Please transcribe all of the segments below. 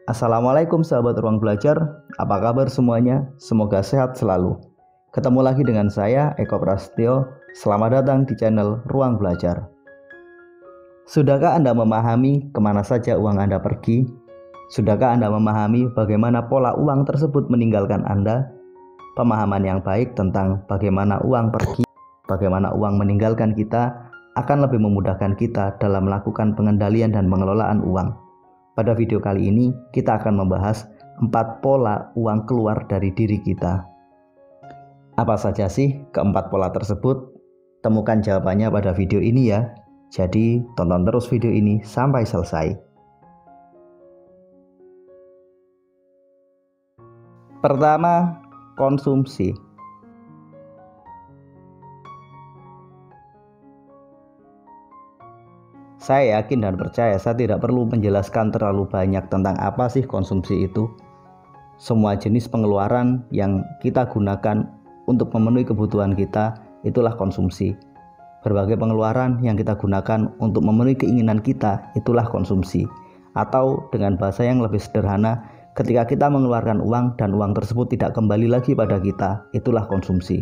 Assalamualaikum sahabat ruang belajar, apa kabar semuanya? Semoga sehat selalu. Ketemu lagi dengan saya, Eko Prasetyo. Selamat datang di channel Ruang Belajar. Sudahkah Anda memahami kemana saja uang Anda pergi? Sudahkah Anda memahami bagaimana pola uang tersebut meninggalkan Anda? Pemahaman yang baik tentang bagaimana uang pergi, bagaimana uang meninggalkan kita, akan lebih memudahkan kita dalam melakukan pengendalian dan pengelolaan uang. Pada video kali ini, kita akan membahas 4 pola uang keluar dari diri kita. Apa saja sih keempat pola tersebut? Temukan jawabannya pada video ini ya. Jadi, tonton terus video ini sampai selesai. Pertama, konsumsi. Saya yakin dan percaya saya tidak perlu menjelaskan terlalu banyak tentang apa sih konsumsi itu. Semua jenis pengeluaran yang kita gunakan untuk memenuhi kebutuhan kita, itulah konsumsi. Berbagai pengeluaran yang kita gunakan untuk memenuhi keinginan kita, itulah konsumsi. Atau dengan bahasa yang lebih sederhana, ketika kita mengeluarkan uang dan uang tersebut tidak kembali lagi pada kita, itulah konsumsi.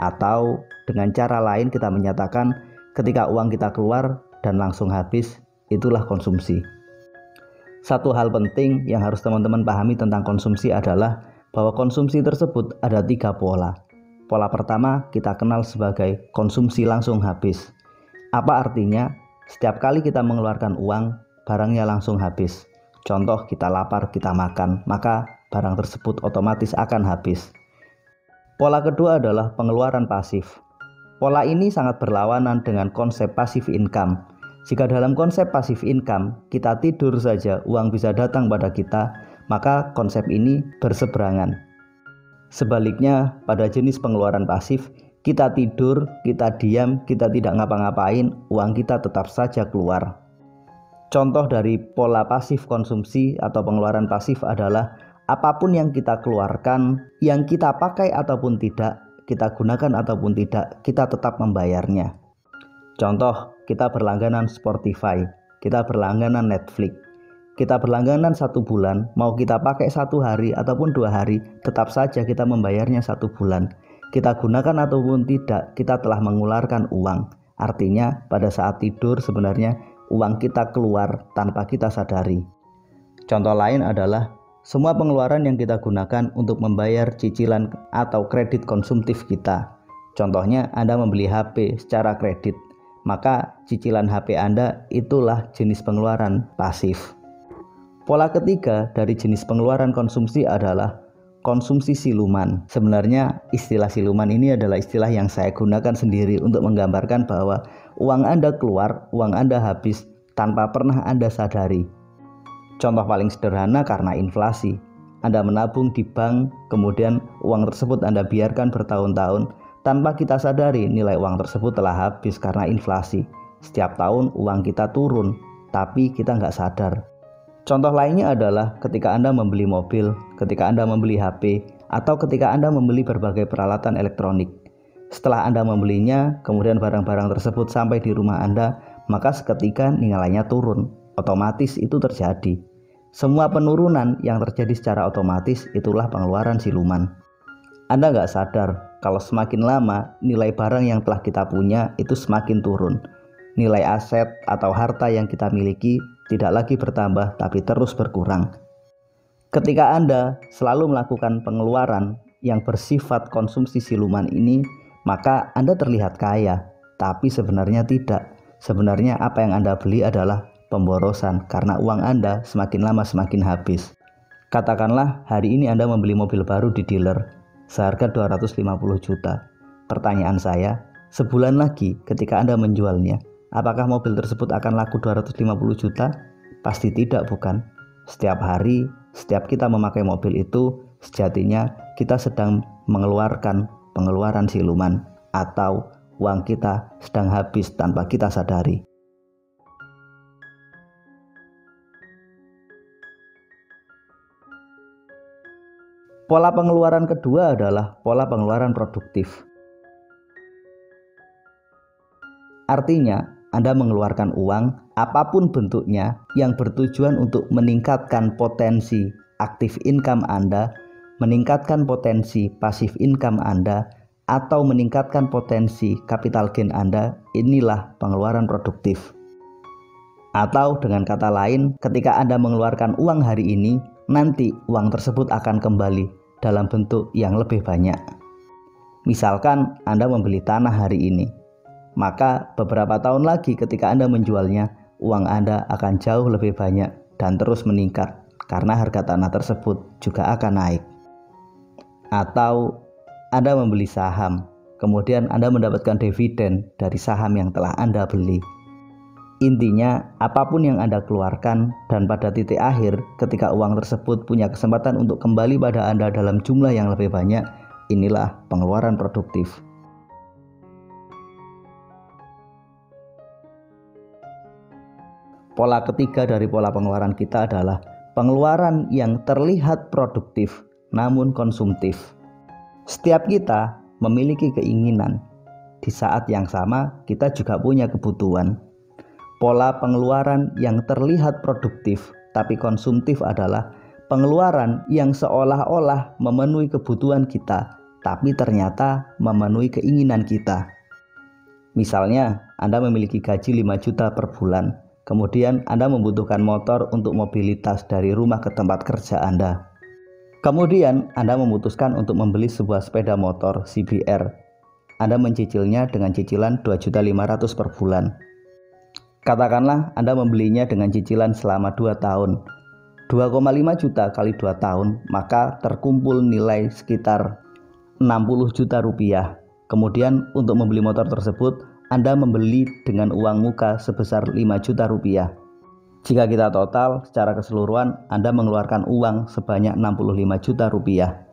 Atau dengan cara lain kita menyatakan ketika uang kita keluar dan langsung habis, itulah konsumsi. Satu hal penting yang harus teman-teman pahami tentang konsumsi adalah bahwa konsumsi tersebut ada 3 pola. Pola pertama kita kenal sebagai konsumsi langsung habis. Apa artinya? Setiap kali kita mengeluarkan uang, barangnya langsung habis. Contoh, kita lapar, kita makan, maka barang tersebut otomatis akan habis. Pola kedua adalah pengeluaran pasif. Pola ini sangat berlawanan dengan konsep passive income. Jika dalam konsep passive income, kita tidur saja uang bisa datang pada kita, maka konsep ini berseberangan. Sebaliknya, pada jenis pengeluaran pasif, kita tidur, kita diam, kita tidak ngapa-ngapain, uang kita tetap saja keluar. Contoh dari pola pasif konsumsi atau pengeluaran pasif adalah apapun yang kita keluarkan, yang kita pakai ataupun tidak, kita gunakan ataupun tidak, kita tetap membayarnya. Contoh, kita berlangganan Spotify, kita berlangganan Netflix, kita berlangganan 1 bulan, mau kita pakai 1 hari ataupun 2 hari, tetap saja kita membayarnya 1 bulan. Kita gunakan ataupun tidak, kita telah mengeluarkan uang. Artinya pada saat tidur sebenarnya uang kita keluar tanpa kita sadari. Contoh lain adalah semua pengeluaran yang kita gunakan untuk membayar cicilan atau kredit konsumtif kita. Contohnya Anda membeli HP secara kredit, maka cicilan HP Anda itulah jenis pengeluaran pasif. Pola ketiga dari jenis pengeluaran konsumsi adalah konsumsi siluman. Sebenarnya istilah siluman ini adalah istilah yang saya gunakan sendiri untuk menggambarkan bahwa uang Anda keluar, uang Anda habis tanpa pernah Anda sadari. Contoh paling sederhana karena inflasi. Anda menabung di bank, kemudian uang tersebut Anda biarkan bertahun-tahun, tanpa kita sadari nilai uang tersebut telah habis karena inflasi. Setiap tahun uang kita turun, tapi kita nggak sadar. Contoh lainnya adalah ketika Anda membeli mobil, ketika Anda membeli HP, atau ketika Anda membeli berbagai peralatan elektronik. Setelah Anda membelinya, kemudian barang-barang tersebut sampai di rumah Anda, maka seketika nilainya turun. Otomatis itu terjadi. Semua penurunan yang terjadi secara otomatis itulah pengeluaran siluman. Anda nggak sadar kalau semakin lama nilai barang yang telah kita punya itu semakin turun. Nilai aset atau harta yang kita miliki tidak lagi bertambah tapi terus berkurang. Ketika Anda selalu melakukan pengeluaran yang bersifat konsumsi siluman ini, maka Anda terlihat kaya, tapi sebenarnya tidak. Sebenarnya apa yang Anda beli adalah pemborosan karena uang Anda semakin lama semakin habis. Katakanlah hari ini Anda membeli mobil baru di dealer seharga 250 juta. Pertanyaan saya, sebulan lagi ketika Anda menjualnya, apakah mobil tersebut akan laku 250 juta? Pasti tidak, bukan? Setiap hari, setiap kita memakai mobil itu, sejatinya kita sedang mengeluarkan pengeluaran siluman atau uang kita sedang habis tanpa kita sadari. Pola pengeluaran kedua adalah pola pengeluaran produktif. Artinya, Anda mengeluarkan uang apapun bentuknya yang bertujuan untuk meningkatkan potensi aktif income Anda, meningkatkan potensi passive income Anda, atau meningkatkan potensi capital gain Anda, inilah pengeluaran produktif. Atau dengan kata lain, ketika Anda mengeluarkan uang hari ini, nanti uang tersebut akan kembali dalam bentuk yang lebih banyak. Misalkan Anda membeli tanah hari ini, maka beberapa tahun lagi ketika Anda menjualnya, uang Anda akan jauh lebih banyak dan terus meningkat karena harga tanah tersebut juga akan naik. Atau Anda membeli saham, kemudian Anda mendapatkan dividen dari saham yang telah Anda beli. Intinya, apapun yang Anda keluarkan dan pada titik akhir ketika uang tersebut punya kesempatan untuk kembali pada Anda dalam jumlah yang lebih banyak, inilah pengeluaran produktif. Pola ketiga dari pola pengeluaran kita adalah pengeluaran yang terlihat produktif namun konsumtif. Setiap kita memiliki keinginan. Di saat yang sama kita juga punya kebutuhan. Pola pengeluaran yang terlihat produktif tapi konsumtif adalah pengeluaran yang seolah-olah memenuhi kebutuhan kita tapi ternyata memenuhi keinginan kita. Misalnya, Anda memiliki gaji 5 juta per bulan. Kemudian Anda membutuhkan motor untuk mobilitas dari rumah ke tempat kerja Anda. Kemudian Anda memutuskan untuk membeli sebuah sepeda motor CBR. Anda mencicilnya dengan cicilan 2.500.000 per bulan. Katakanlah Anda membelinya dengan cicilan selama 2 tahun. 2,5 juta kali 2 tahun, maka terkumpul nilai sekitar 60 juta rupiah. Kemudian untuk membeli motor tersebut, Anda membeli dengan uang muka sebesar 5 juta rupiah. Jika kita total secara keseluruhan, Anda mengeluarkan uang sebanyak 65 juta rupiah.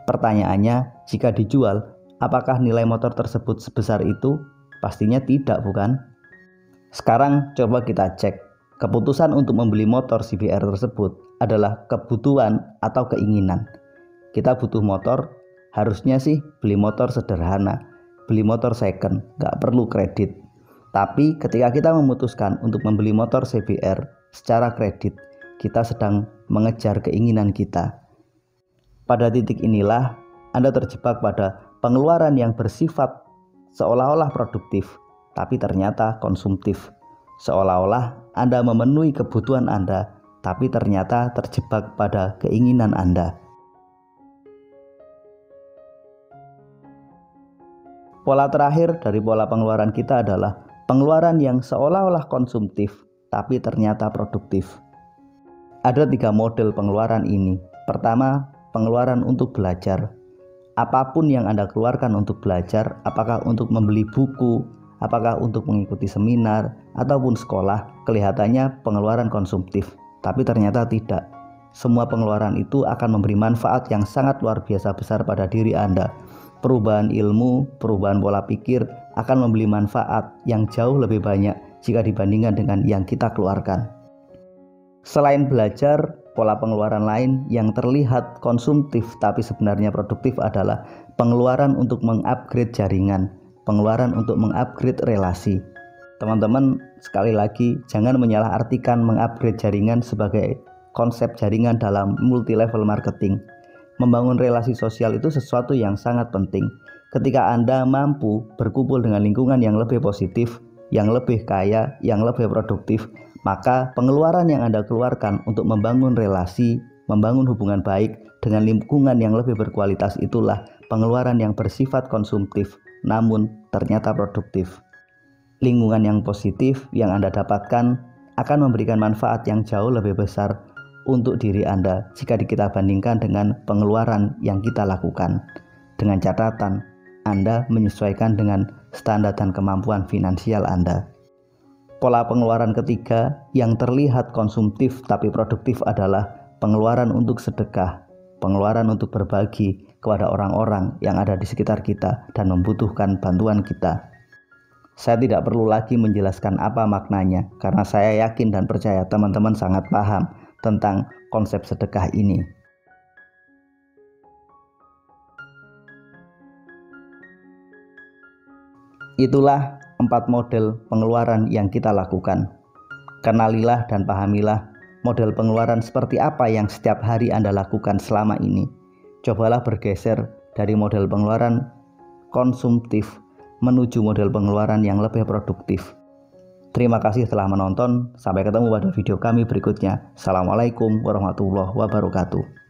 Pertanyaannya, jika dijual, apakah nilai motor tersebut sebesar itu? Pastinya tidak, bukan? Sekarang coba kita cek. Keputusan untuk membeli motor CBR tersebut adalah kebutuhan atau keinginan. Kita butuh motor, harusnya sih beli motor sederhana, beli motor second, gak perlu kredit. Tapi ketika kita memutuskan untuk membeli motor CBR secara kredit, kita sedang mengejar keinginan kita. Pada titik inilah Anda terjebak pada pengeluaran yang bersifat seolah-olah produktif, tapi ternyata konsumtif. Seolah-olah Anda memenuhi kebutuhan Anda, tapi ternyata terjebak pada keinginan Anda. Pola terakhir dari pola pengeluaran kita adalah pengeluaran yang seolah-olah konsumtif, tapi ternyata produktif. Ada 3 model pengeluaran ini. Pertama, pengeluaran untuk belajar. Apapun yang Anda keluarkan untuk belajar, apakah untuk membeli buku, apakah untuk mengikuti seminar, ataupun sekolah, kelihatannya pengeluaran konsumtif, tapi ternyata tidak. Semua pengeluaran itu akan memberi manfaat yang sangat luar biasa besar pada diri Anda. Perubahan ilmu, perubahan pola pikir akan memberi manfaat yang jauh lebih banyak jika dibandingkan dengan yang kita keluarkan. Selain belajar, pola pengeluaran lain yang terlihat konsumtif tapi sebenarnya produktif adalah pengeluaran untuk mengupgrade jaringan, pengeluaran untuk mengupgrade relasi. Teman-teman, sekali lagi jangan menyalahartikan mengupgrade jaringan sebagai konsep jaringan dalam multi level marketing. Membangun relasi sosial itu sesuatu yang sangat penting. Ketika Anda mampu berkumpul dengan lingkungan yang lebih positif, yang lebih kaya, yang lebih produktif, maka pengeluaran yang Anda keluarkan untuk membangun relasi, membangun hubungan baik dengan lingkungan yang lebih berkualitas itulah pengeluaran yang bersifat konsumtif, namun ternyata produktif. Lingkungan yang positif yang Anda dapatkan akan memberikan manfaat yang jauh lebih besar untuk diri Anda jika kita bandingkan dengan pengeluaran yang kita lakukan. Dengan catatan, Anda menyesuaikan dengan standar dan kemampuan finansial Anda. Pola pengeluaran ketiga yang terlihat konsumtif tapi produktif adalah pengeluaran untuk sedekah, pengeluaran untuk berbagi kepada orang-orang yang ada di sekitar kita dan membutuhkan bantuan kita. Saya tidak perlu lagi menjelaskan apa maknanya karena saya yakin dan percaya teman-teman sangat paham tentang konsep sedekah ini. Itulah 4 model pengeluaran yang kita lakukan. Kenalilah dan pahamilah model pengeluaran seperti apa yang setiap hari Anda lakukan selama ini. Cobalah bergeser dari model pengeluaran konsumtif menuju model pengeluaran yang lebih produktif. Terima kasih telah menonton. Sampai ketemu pada video kami berikutnya. Assalamualaikum warahmatullahi wabarakatuh.